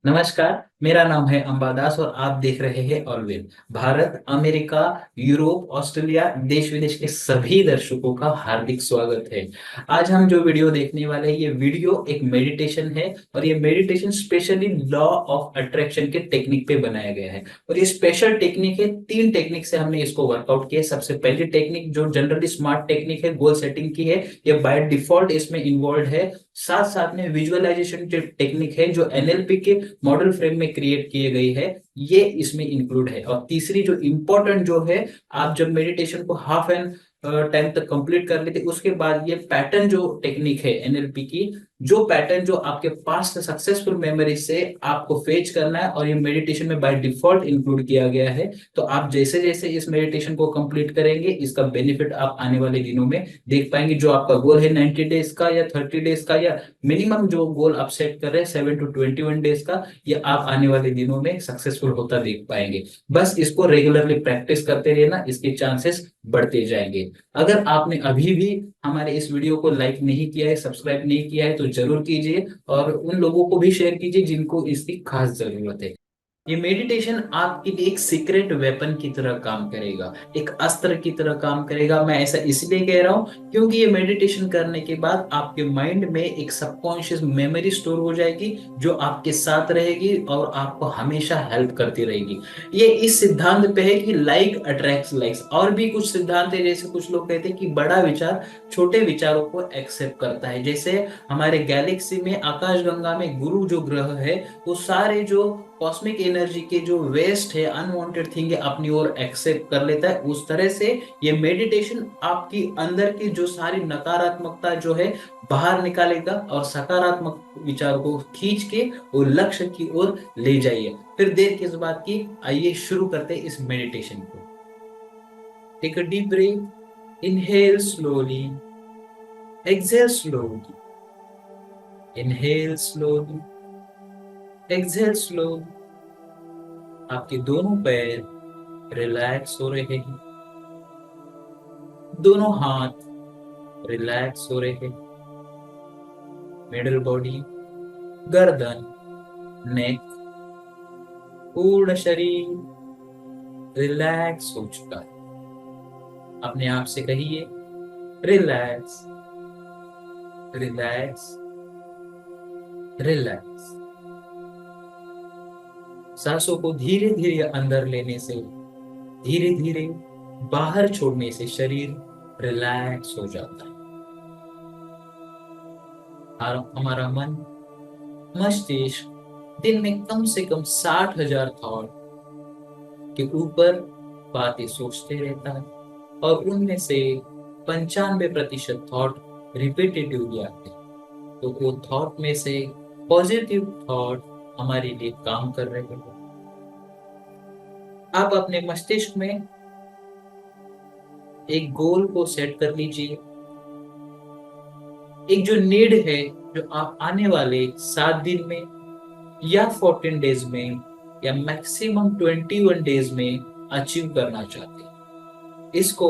नमस्कार, मेरा नाम है अंबादास और आप देख रहे हैं always. Bharat, America, Europe, Australia, देश विदेश के सभी दर्शकों का हार्दिक स्वागत है। आज हम जो वीडियो देखने वाले हैं, ये वीडियो एक मेडिटेशन है और ये meditation specially law of attraction के टेक्निक पे बनाया गया है। और ये स्पेशल टेक्निक है, 3 टेक्निक से हमने इसको वर्कआउट किया है। सबसे पहली टेक्निक जो जनरली स्मार्ट टेक्निक है, गोल सेटिंग की है, ये बाय डिफॉल्ट इसमें इन्वॉल्व है। साथ साथ में विजुअलाइजेशन जो टेक्निक है, जो एनएलपी के मॉडल फ्रेम में क्रिएट किए गई है, ये इसमें इंक्लूड है। और तीसरी जो इंपॉर्टेंट जो है, आप जब मेडिटेशन को हाफ एन टाइम तक कंप्लीट कर लेते, उसके बाद ये पैटर्न जो टेक्निक है एनएलपी की, जो पैटर्न जो आपके पास्ट सक्सेसफुल मेमोरी से आपको फेच करना है, और ये मेडिटेशन में बाय डिफॉल्ट इंक्लूड किया गया है। तो आप जैसे जैसे इस मेडिटेशन को कंप्लीट करेंगे, इसका बेनिफिट आप आने वाले दिनों में देख पाएंगे। जो आपका गोल है 90 डेज का या 30 डेज का, या मिनिमम जो गोल आप सेट कर रहे हैं 7 to 21 डेज का, ये आप आने वाले दिनों में सक्सेसफुल होता देख पाएंगे। बस इसको रेगुलरली प्रैक्टिस करते रहना, इसके चांसेस बढ़ते जाएंगे। अगर आपने अभी भी हमारे इस वीडियो को लाइक नहीं किया है, सब्सक्राइब नहीं किया है, तो जरूर कीजिए और उन लोगों को भी शेयर कीजिए जिनको इसकी खास जरूरत है। ये मेडिटेशन आपके लिए एक सीक्रेट वेपन की तरह काम करेगा, एक अस्त्र की तरह काम करेगा। मैं ऐसा इसलिए कह रहा हूं क्योंकि ये मेडिटेशन करने के बाद आपके माइंड में एक सबकॉन्शियस मेमोरी स्टोर हो जाएगी, जो आपके साथ रहेगी और आपको हमेशा हेल्प करती रहेगी। ये इस सिद्धांत पे है कि लाइक अट्रैक्ट्स लाइक्स। और भी कुछ सिद्धांत है, जैसे कुछ लोग कहते हैं कि बड़ा विचार छोटे विचारों को एक्सेप्ट करता है। जैसे हमारे गैलेक्सी में, आकाश गंगा में गुरु जो ग्रह है, वो सारे जो कॉस्मिक एनर्जी के जो वेस्ट है, अनवांटेड थिंग है, अपनी ओर एक्सेप्ट कर लेता है। उस तरह से ये मेडिटेशन आपकी अंदर की जो सारी नकारात्मकता जो है बाहर निकालेगा और सकारात्मक विचारों को खींच के वो लक्ष्य की ओर ले जाइए। फिर देर किस बात की, आइए शुरू करते हैं इस मेडिटेशन को। Take a deep breath, inhale slowly, exhale slowly, inhale slowly, exhale slowly. आपके दोनों पैर रिलैक्स हो रहे हैं, दोनों हाथ रिलैक्स हो रहे हैं, मिडल बॉडी, गर्दन, नेक, पूर्ण शरीर रिलैक्स हो चुका है। अपने आप से कहिए, रिलैक्स, रिलैक्स, रिलैक्स। सांसों को धीरे धीरे अंदर लेने से, धीरे धीरे बाहर छोड़ने से शरीर रिलैक्स हो जाता है। और हमारा मन, मस्तिष्क दिन में कम से कम 60,000 थॉट के ऊपर बातें सोचते रहता है, और उनमें से 95% थॉट रिपीटेटिवली आते हैं। तो वो थॉट में से पॉजिटिव थॉट हमारे लिए काम कर रहे हैं। आप अपने मस्तिष्क में एक गोल को सेट कर लीजिए, एक जो नीड है, जो आप आने वाले 7 दिन में या 14 डेज में या मैक्सिमम 21 डेज में अचीव करना चाहते हैं। इसको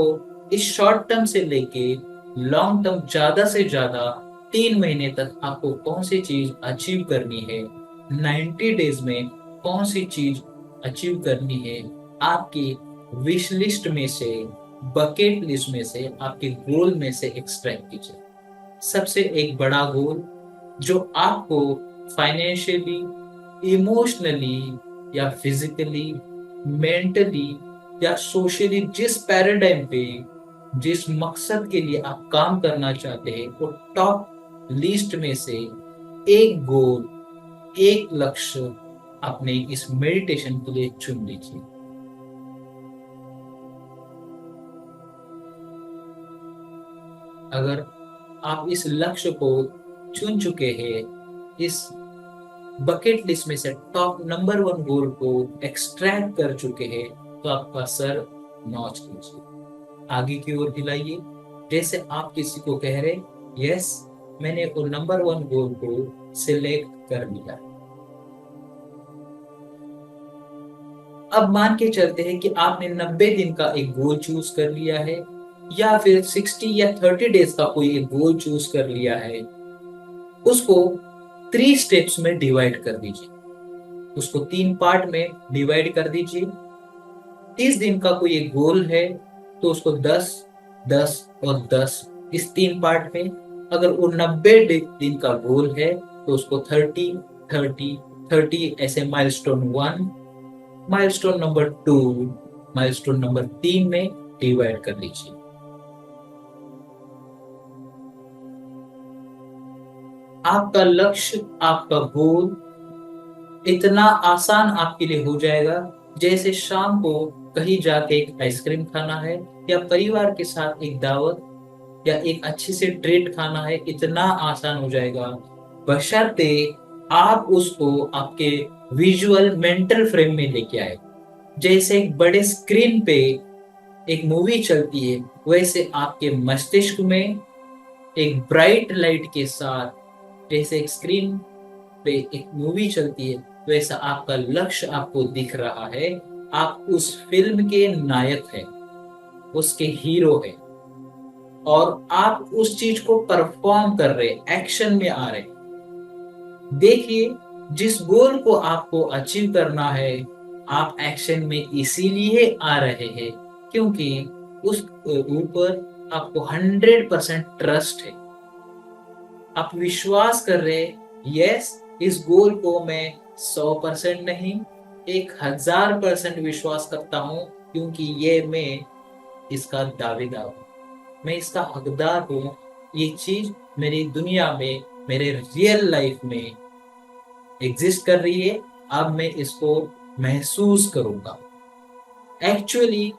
इस शॉर्ट टर्म से लेके लॉन्ग टर्म, ज्यादा से ज्यादा 3 महीने तक आपको कौन सी चीज अचीव करनी है, 90 डेज में कौन सी चीज अचीव करनी है, आपकी विश लिस्ट में से, बकेट लिस्ट में से, आपके गोल में से एक्सट्रैक्ट कीजिए। सबसे एक बड़ा गोल जो आपको फाइनेंशियली, इमोशनली या फिजिकली, मेंटली या सोशली जिस पैराडाइम पे, जिस मकसद के लिए आप काम करना चाहते हैं, वो टॉप लिस्ट में से एक गोल, एक लक्ष्य अपने इस मेडिटेशन के लिए चुन लीजिए। अगर आप इस लक्ष्य को चुन चुके हैं, इस बकेट लिस्ट में से टॉप नंबर 1 गोल को एक्सट्रैक्ट कर चुके हैं, तो आपका सर नॉच कीजिए, आगे की ओर हिलाइए, जैसे आप किसी को कह रहे, यस, मैंने वो नंबर 1 गोल को सिलेक्ट कर लिया। अब मान के चलते हैं कि आपने 90 दिन का एक गोल चूज कर लिया है, या फिर 60 या 30 डेज का कोई एक गोल चूज कर लिया है। उसको 3 स्टेप्स में डिवाइड कर दीजिए। उसको 3 पार्ट में डिवाइड कर दीजिए। 30 दिन का कोई एक गोल है तो उसको 10, 10 और 10 इस 3 पार्ट में। अगर वो 90 दिन का गोल है तो उसको 30, 30, 30 ऐसे milestone 1, milestone number 2, milestone number 3 में डिवाइड कर लीजिए। आपका लक्ष्य, आपका गोल इतना आसान आपके लिए हो जाएगा जैसे शाम को कहीं जाके एक आइसक्रीम खाना है, या परिवार के साथ एक दावत या एक अच्छी से ट्रीट खाना है। इतना आसान हो जाएगा बशर्ते आप उसको आपके विजुअल मेंटल फ्रेम में लेके आए। जैसे एक बड़े स्क्रीन पे एक मूवी चलती है, वैसे आपके मस्तिष्क में एक ब्राइट लाइट के साथ जैसे एक स्क्रीन पे एक मूवी चलती है, वैसा आपका लक्ष्य आपको दिख रहा है। आप उस फिल्म के नायक हैं, उसके हीरो हैं, और आप उस चीज को परफॉर्म कर रहे, एक्शन में आ रहे। देखिए, जिस गोल को आपको अचीव करना है, आप एक्शन में इसीलिए आ रहे हैं क्योंकि उस ऊपर आपको 100% ट्रस्ट है। आप विश्वास कर रहे, यस, इस गोल को मैं 100% नहीं, 1000% विश्वास करता हूं, क्योंकि ये मैं इसका दावेदार हूं, मैं इसका हकदार हूं। ये चीज मेरी दुनिया में, मेरे रियल लाइफ में एग्जिस्ट कर रही है। अब मैं इसको महसूस करूंगा। एक्चुअली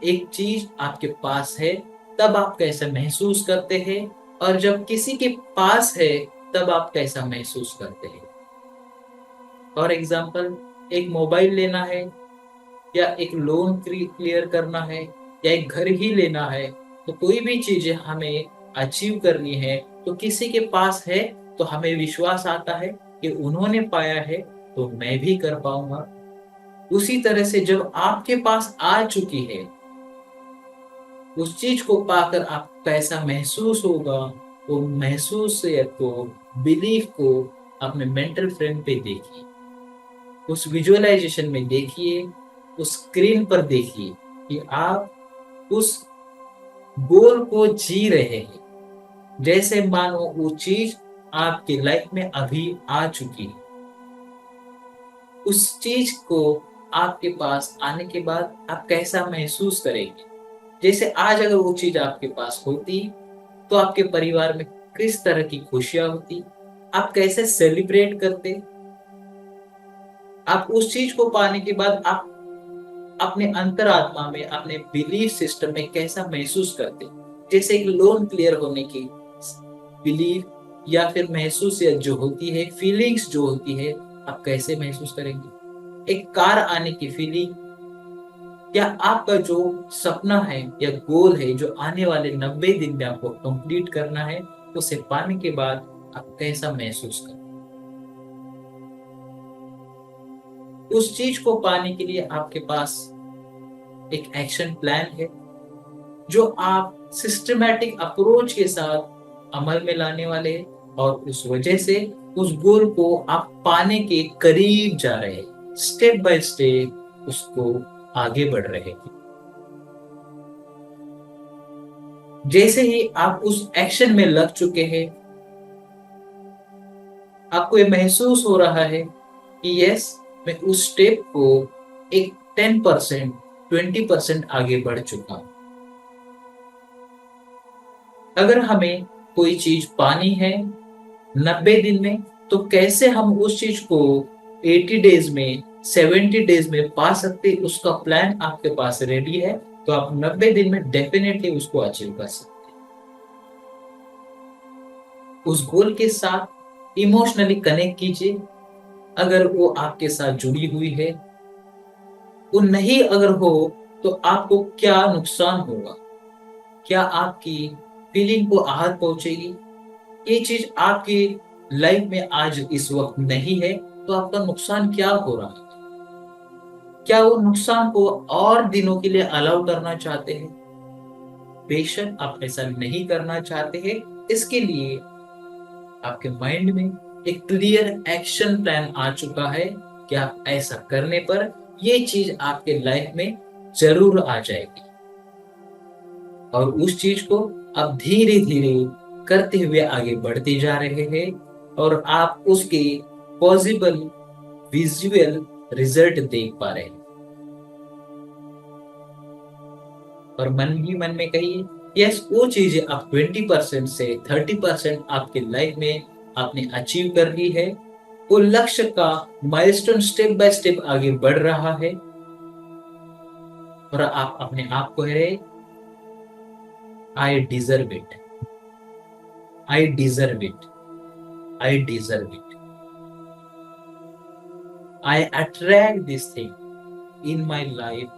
एक चीज आपके पास है तब आप कैसा महसूस करते हैं, और जब किसी के पास है तब आप कैसा महसूस करते हैं। फॉर एग्जाम्पल, एक मोबाइल लेना है, या एक लोन क्लियर करना है, या एक घर ही लेना है, तो कोई भी चीजें हमें अचीव करनी है तो किसी के पास है तो हमें विश्वास आता है कि उन्होंने पाया है तो मैं भी कर पाऊंगा। उसी तरह से जब आपके पास आ चुकी है, उस चीज को पाकर आप कैसा महसूस होगा, वो महसूस से को, बिलीफ को अपने मेंटल फ्रेम पे देखिए, उस विजुअलाइजेशन में देखिए, उस स्क्रीन पर देखिए कि आप उस गोल को जी रहे हैं, जैसे मानो वो चीज आपकी लाइफ में अभी आ चुकी है। उस चीज को आपके पास आने के बाद आप कैसा महसूस करेंगे। जैसे आज अगर वो चीज आपके पास होती तो आपके परिवार में किस तरह की खुशियां होती, आप कैसे सेलिब्रेट करते। आप उस चीज को पाने के बाद आप अपने अंतरात्मा में, अपने बिलीफ सिस्टम में कैसा महसूस करते। जैसे एक लोन क्लियर होने की बिलीफ या फिर महसूस जो होती है, फीलिंग्स जो होती है, आप कैसे महसूस करेंगे। एक कार आने की फीलिंग, या आपका जो सपना है या गोल है जो आने वाले 90 दिन में आपको कंप्लीट करना है, उसे पाने के बाद आप कैसा महसूस करें। उस चीज को पाने के लिए आपके पास एक एक्शन प्लान है जो आप सिस्टमैटिक अप्रोच के साथ अमल में लाने वाले हैं, और उस वजह से उस गोल को आप पाने के करीब जा रहे हैं, स्टेप बाय स्टेप उसको आगे बढ़ रहे हैं। जैसे ही आप उस एक्शन में लग चुके हैं, आपको ये महसूस हो रहा है कि यस, मैं उस स्टेप को एक 10%, 20% आगे बढ़ चुका हूं। अगर हमें कोई चीज पानी है 90 दिन में, तो कैसे हम उस चीज को 80 डेज में, 70 डेज में पा सकते, उसका प्लान आपके पास रेडी है, तो आप 90 दिन में डेफिनेटली उसको अचीव कर सकते। उस गोल के साथ इमोशनली कनेक्ट कीजिए। अगर वो आपके साथ जुड़ी हुई है, वो नहीं अगर हो तो आपको क्या नुकसान होगा, क्या आपकी फीलिंग को आहत पहुंचेगी। ये चीज आपकी लाइफ में आज इस वक्त नहीं है तो आपका नुकसान क्या हो रहा है। क्या वो नुकसान को और दिनों के लिए अलाउ करना चाहते हैं। बेशक आप ऐसा नहीं करना चाहते हैं। इसके लिए आपके माइंड में एक क्लियर एक्शन प्लान आ चुका है कि आप ऐसा करने पर ये चीज आपके लाइफ में जरूर आ जाएगी, और उस चीज को आप धीरे धीरे करते हुए आगे बढ़ते जा रहे हैं, और आप उसके पॉसिबल विजुअल रिजल्ट देख पा रहे हैं। और मन ही मन में कहिए, यस, वो चीजें आप 20% से 30% आपके लाइफ में आपने अचीव कर ली है। वो लक्ष्य का माइलस्टोन स्टेप बाय स्टेप आगे बढ़ रहा है, और आप अपने आप को कह रहे, I deserve it, I deserve it, I deserve it, I attract this thing in my life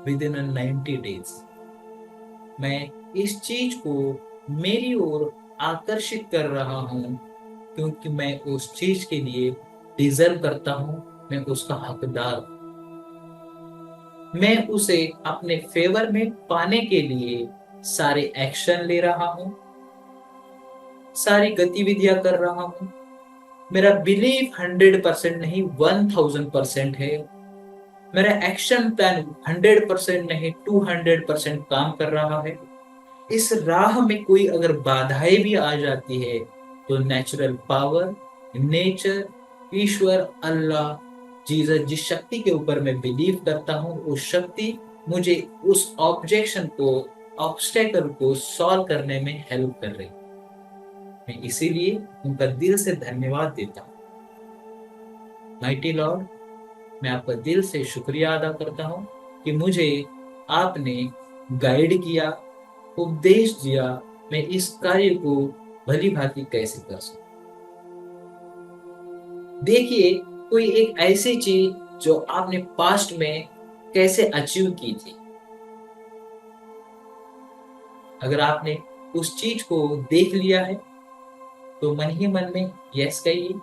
with in 90 days। मैं इस चीज को मेरी ओर आकर्षित कर रहा हूं, क्योंकि मैं उस चीज के लिए डिजर्व करता हूं, मैं उसका हकदार हूं। मैं उसे अपने फेवर में पाने के लिए सारे एक्शन ले रहा हूं, सारी गतिविधियां कर रहा हूं। मेरा बिलीफ 100% नहीं 1000% है। मेरा एक्शन प्लान 100% नहीं 200% काम कर रहा है। इस राह में कोई अगर बाधाएं भी आ जाती है, तो नेचुरल पावर, नेचर, ईश्वर, अल्लाह, जीसस, जिस शक्ति के ऊपर मैं बिलीव करता हूँ, उस शक्ति मुझे उस ऑब्जेक्शन को, ऑब्स्टेकल को सॉल्व करने में हेल्प कर रही। मैं इसीलिए उनका दिल से धन्यवाद देता हूँ। माइटी लॉर्ड, मैं आपका दिल से शुक्रिया अदा करता हूँ कि मुझे आपने गाइड किया, उपदेश दिया, मैं इस कार्य को भली भांति कैसे कर सकूं। देखिए, कोई एक ऐसी चीज जो आपने पास्ट में कैसे अचीव की थी, अगर आपने उस चीज को देख लिया है तो मन ही मन में यस कहिए,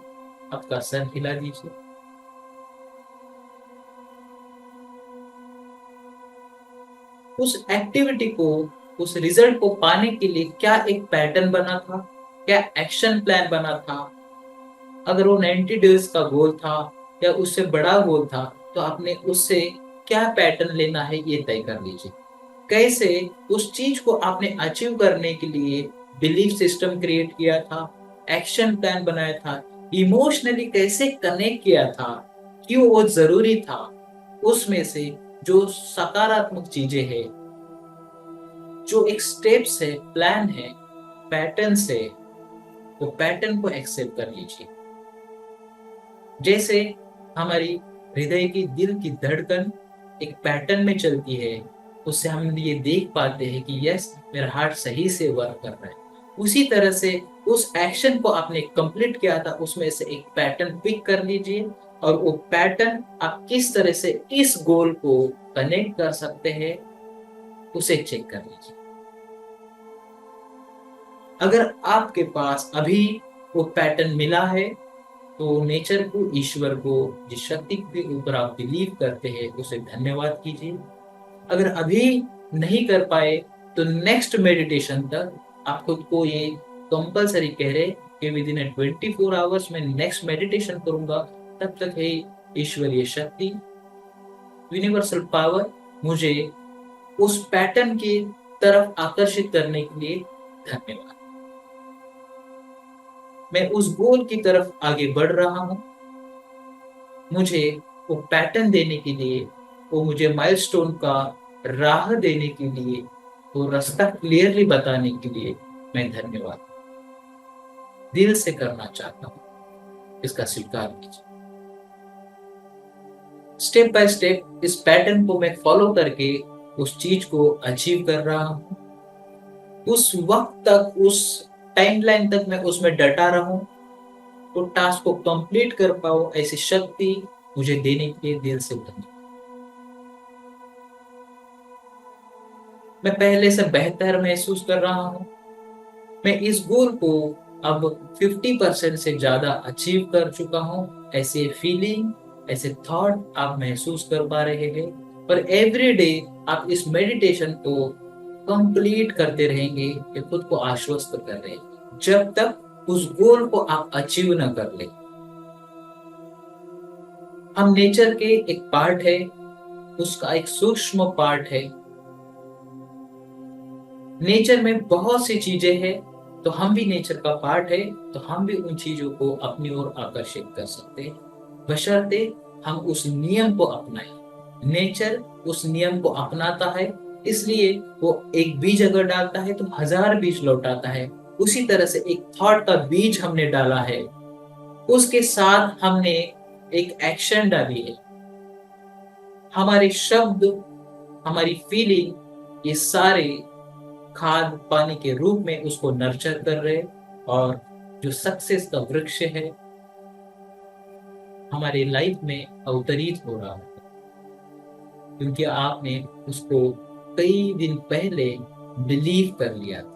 आपका सर हिला दीजिए। उस एक्टिविटी को, उस रिजल्ट को पाने के लिए क्या एक पैटर्न बना था, क्या एक्शन प्लान बना था? अगर वो 90 डेज का गोल था या उससे बड़ा गोल था, तो आपने उससे क्या पैटर्न लेना है ये तय कर लीजिए। कैसे उस चीज को आपने अचीव करने के लिए बिलीफ सिस्टम क्रिएट किया था, एक्शन प्लान बनाया था, इमोशनली कैसे कनेक्ट किया था, क्यों वो जरूरी था, उसमें से जो सकारात्मक चीजें हैं, जो एक स्टेप्स है, प्लान है, पैटर्न है, वो पैटर्न को एक्सेप्ट कर लीजिए। जैसे हमारी हृदय की, दिल की धड़कन एक पैटर्न में चलती है, उससे हम ये देख पाते हैं कि यस, मेरा हार्ट सही से वर्क कर रहा है। उसी तरह से उस एक्शन को आपने कंप्लीट किया था, उसमें से एक पैटर्न पिक कर लीजिए, और वो पैटर्न आप किस तरह से इस गोल को कनेक्ट कर सकते हैं, उसे चेक कर लीजिए। अगर आपके पास अभी वो पैटर्न मिला है, तो नेचर को, ईश्वर को, जिस शक्ति के ऊपर आप बिलीव करते हैं, उसे धन्यवाद कीजिए। अगर अभी नहीं कर पाए, तो नेक्स्ट मेडिटेशन तक आप खुद को ये कंपलसरी कह रहे कि विद इन 24 आवर्स में नेक्स्ट मेडिटेशन करूंगा। तब तक है ईश्वरीय शक्ति, यूनिवर्सल पावर मुझे उस पैटर्न की तरफ आकर्षित करने के लिए धन्यवाद। मैं उस गोल की तरफ आगे बढ़ रहा हूं। मुझे वो पैटर्न देने के लिए, वो मुझे माइलस्टोन का राह देने के लिए, वो रास्ता क्लियरली बताने के लिए मैं धन्यवाद दिल से करना चाहता हूं। इसका स्वीकार कीजिए। स्टेप बाय स्टेप इस पैटर्न को मैं फॉलो करके उस चीज को अचीव कर रहा हूं। उस वक्त तक, उस टाइमलाइन तक मैं उसमें डटा रहूं, तो टास्क को कंप्लीट कर पाऊं, ऐसी शक्ति मुझे देने के लिए दिल से धन्यवाद। मैं पहले से बेहतर महसूस कर रहा हूं। मैं इस गोल को अब 50% से ज्यादा अचीव कर चुका हूं। ऐसे फीलिंग, ऐसे थॉट आप महसूस कर पा रहे हैं, और एवरी डे आप इस मेडिटेशन को कंप्लीट करते रहेंगे, ये खुद को आश्वस्त कर रहे हैं, जब तक उस गोल को आप अचीव न कर ले। हम नेचर के एक पार्ट है, उसका एक सूक्ष्म पार्ट है। नेचर में बहुत सी चीजें हैं, तो हम भी नेचर का पार्ट है, तो हम भी उन चीजों को अपनी ओर आकर्षित कर सकते हैं, बशर्ते हम उस नियम को अपनाएं। नेचर उस नियम को अपनाता है, इसलिए वो एक बीज अगर डालता है तो 1000 बीज लौटाता है। उसी तरह से एक थॉट का बीज हमने डाला है, उसके साथ हमने एक एक्शन डाली है। हमारे शब्द, हमारी फीलिंग, ये सारे खाद पानी के रूप में उसको नर्चर कर रहे, और जो सक्सेस का वृक्ष है हमारे लाइफ में अवतरित हो रहा है, क्योंकि आपने उसको कई दिन पहले बिलीव कर लिया था।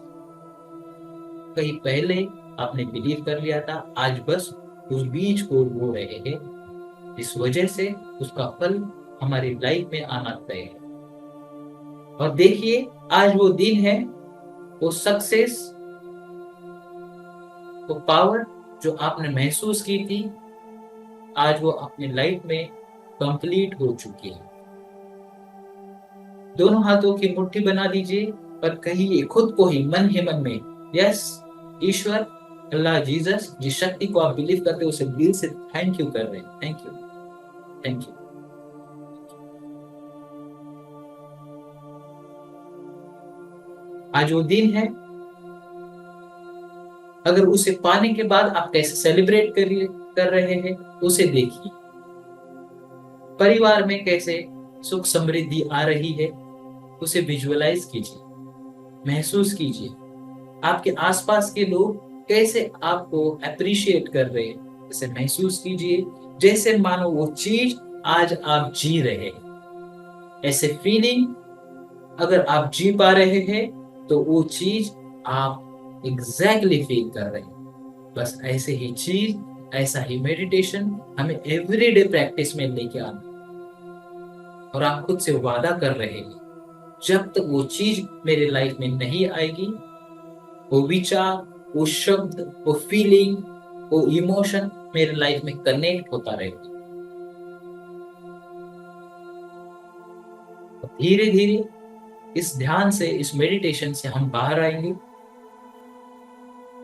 कहीं पहले आपने बिलीव कर लिया था, आज बस उस बीज को बो रहे हैं। इस वजह से उसका फल हमारी लाइफ में आना तय है। और देखिए, आज वो दिन है, वो सक्सेस, वो पावर जो आपने महसूस की थी, आज वो अपनी लाइफ में कंप्लीट हो चुकी है। दोनों हाथों की मुट्ठी बना दीजिए और कहिए खुद को ही मन ही मन में, यस, ईश्वर, अल्लाह, जीसस, जिस शक्ति को आप बिलीव करते हो उसे दिल से थैंक यू कर रहे हैं। Thank you, thank you. आज वो दिन है, अगर उसे पाने के बाद आप कैसे सेलिब्रेट कर रहे हैं उसे देखिए। परिवार में कैसे सुख समृद्धि आ रही है उसे विजुअलाइज कीजिए, महसूस कीजिए। आपके आसपास के लोग कैसे आपको अप्रिशिएट कर रहे हैं इसे महसूस कीजिए, जैसे मानो वो चीज आज आप जी रहे हैं। ऐसे फीलिंग अगर आप जी पा रहे हैं तो वो चीज आप एग्जैक्टली फील कर रहे हैं। बस ऐसे ही चीज, ऐसा ही मेडिटेशन हमें एवरीडे प्रैक्टिस में लेके आना। और आप खुद से वादा कर रहे हैं, जब तक वो चीज मेरे लाइफ में नहीं आएगी, वो विचार, वो शब्द, वो फीलिंग, वो इमोशन मेरे लाइफ में कनेक्ट होता रहेगा। धीरे धीरे इस ध्यान से, इस मेडिटेशन से हम बाहर आएंगे।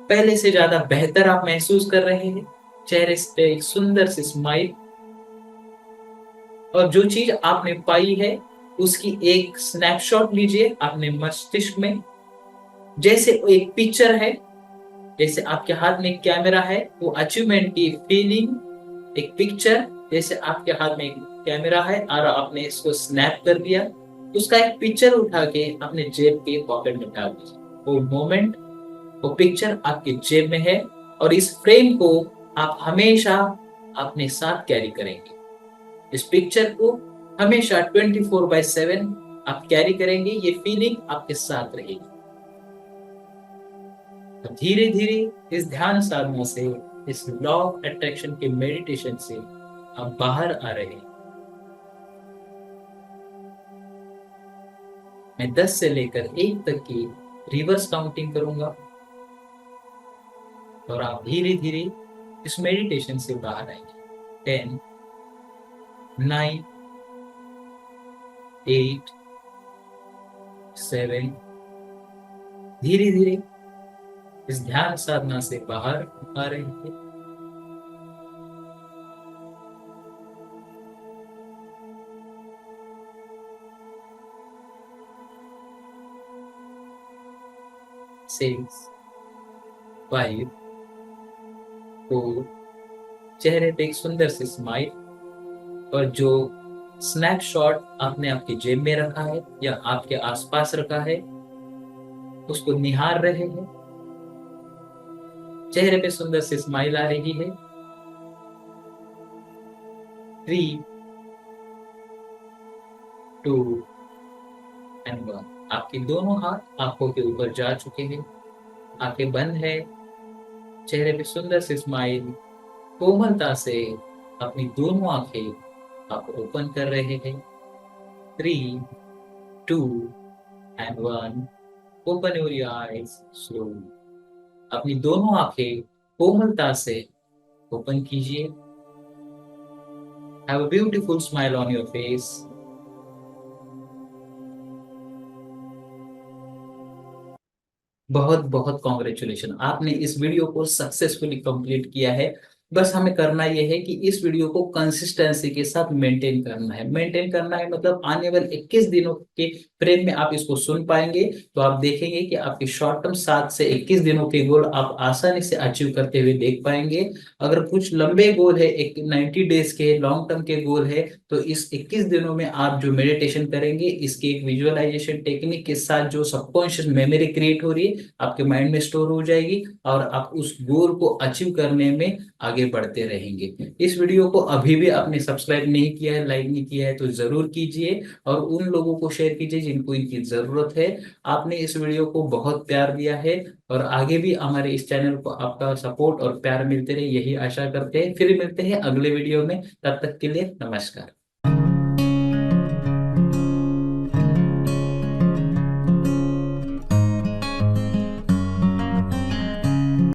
पहले से ज्यादा बेहतर आप महसूस कर रहे हैं, चेहरे पे एक सुंदर सी स्माइल, और जो चीज आपने पाई है उसकी एक स्नैपशॉट लीजिए अपने मस्तिष्क में, जैसे एक पिक्चर है। जैसे आपके हाथ में एक कैमरा है, वो अचीवमेंट की फीलिंग, एक पिक्चर, जैसे आपके हाथ में एक कैमरा है और आपने इसको स्नैप कर दिया, उसका एक पिक्चर उठा के अपने जेब के पॉकेट में डाल दीजिए। वो मोमेंट, वो पिक्चर आपके जेब में है, और इस फ्रेम को आप हमेशा अपने साथ कैरी करेंगे। इस पिक्चर को हमेशा 24/7 आप कैरी करेंगे, ये फीलिंग आपके साथ रहेगी। तो धीरे धीरे इस ध्यान साधना से, इस लॉ ऑफ अट्रैक्शन के मेडिटेशन से आप बाहर आ रहे हैं। मैं 10 से लेकर 1 तक की रिवर्स काउंटिंग करूंगा, और आप धीरे धीरे इस मेडिटेशन से बाहर आएंगे। 10, 9, 8, 7, धीरे धीरे इस ध्यान साधना से बाहर आ रहे हैं। 6, 5, 4, चेहरे पे एक सुंदर सी स्माइल, और जो स्नैपशॉट आपने आपकी जेब में रखा है या आपके आसपास रखा है उसको निहार रहे हैं। चेहरे पे सुंदर सी स्माइल आ रही है। 3, 2 एंड 1। आपके दोनों हाथ आंखों के ऊपर जा चुके हैं, आंखें बंद है, चेहरे पे सुंदर सी स्माइल, कोमलता से अपनी दोनों आंखें आप ओपन कर रहे हैं। 3, 2 and 1। Open your eyes slowly. अपनी दोनों आंखें कोमलता से ओपन कीजिए। Have a beautiful smile on your face. बहुत बहुत कॉन्ग्रेचुलेशन, आपने इस वीडियो को सक्सेसफुली कंप्लीट किया है। बस हमें करना यह है कि इस वीडियो को कंसिस्टेंसी के साथ मेंटेन करना है। मेंटेन करना है मतलब आने वाले 21 दिनों के फ्रेम में आप इसको सुन पाएंगे तो आप देखेंगे कि आपके शॉर्ट टर्म 7 से 21 दिनों के गोल आप आसानी से अचीव करते हुए देख पाएंगे। अगर कुछ लंबे गोल है, एक 90 डेज के लॉन्ग टर्म के गोल है, तो इस 21 दिनों में आप जो मेडिटेशन करेंगे, इसके एक विजुअलाइजेशन टेक्निक के साथ जो सबकॉन्शियस मेमोरी क्रिएट हो रही है आपके माइंड में स्टोर हो जाएगी और आप उस गोल को अचीव करने में आगे बढ़ते रहेंगे। इस वीडियो को अभी भी आपने सब्सक्राइब नहीं किया है, लाइक नहीं किया है, तो जरूर कीजिए और उन लोगों को शेयर कीजिए जिनको इनकी जरूरत है। आपने इस वीडियो को बहुत प्यार दिया है और आगे भी हमारे इस चैनल को आपका सपोर्ट और प्यार मिलते रहे, यही आशा करते हैं। फिर मिलते हैं अगले वीडियो में, तब तक के लिए नमस्कार।